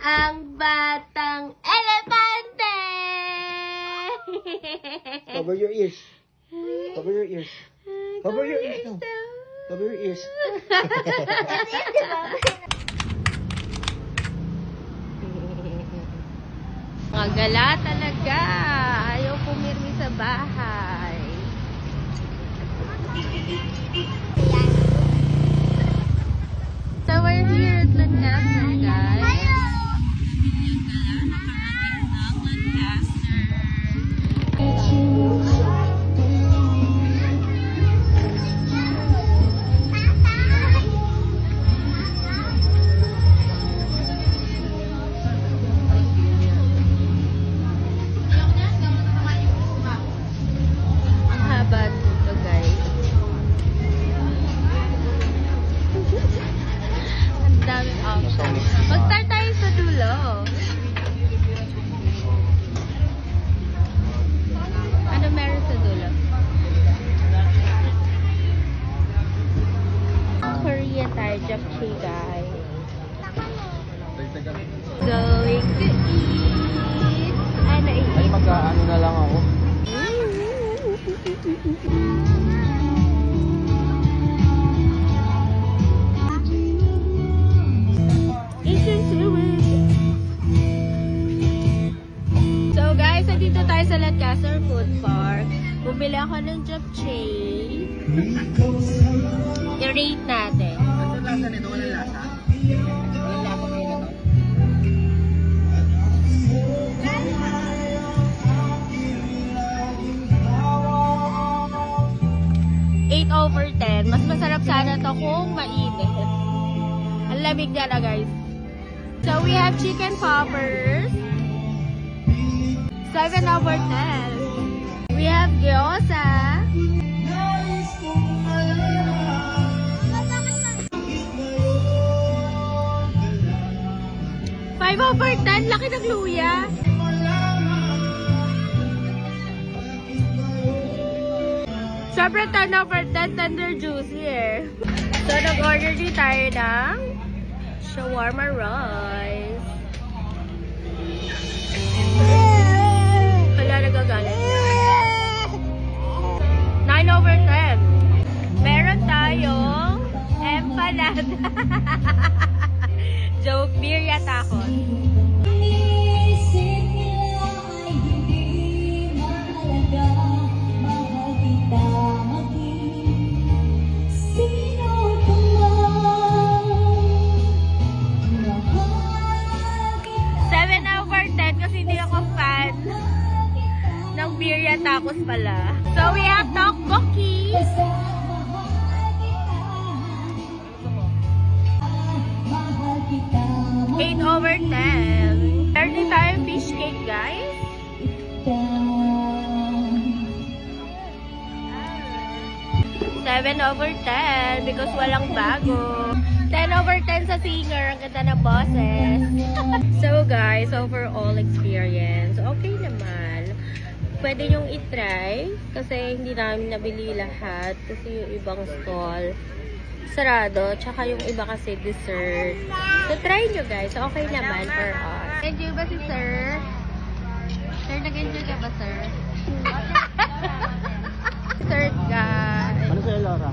ang batang elepante! Cover your ears. Cover your ears. Cover your ears now. Cover your ears. Mga gala talaga. Ayaw pumirmi sa bahay. So we're here at Lancaster, guys. Mag-start tayo sa dulo. Ano meron sa dulo? Korea tayo, japchae guys. Going to eat. Ano Ay, i-eat? magkaano na lang ako. So guys, dito tayo sa Lancaster Food Park. Bumili ako ng japchae. I-rate natin. Ano lasa nito? Walang lasa? Walang lasa ngayon ito? 8/10. Mas masarap sana to kung mainit. Ang lamig na na guys. So we have chicken poppers. 7/10. We have gyoza. 5/10. Laki ng luya. Sobrang 10/10. Tender juicy eh. So nag-order din tayo ng shawarma rice. Wala nagagalit. 9/10. Meron tayong empanada. Joke, birria tacos. Kasi hindi ako fan ng birria tacos pala. So we have tteokbokki. 8/10. Meron din tayong fish cake, guys. 7/10 because walang bago. 10/10 sa singer. Ang ganda ng boses. So guys, overall experience, okay naman. Pwede nyong itry kasi hindi namin nabili lahat kasi yung ibang stall sarado, tsaka yung iba kasi dessert. So try nyo guys, okay naman for us. Enjoy ba si sir? Sir, nag-enjoy ka ba sir? Dessert guys. Ano sa'yo, Laura?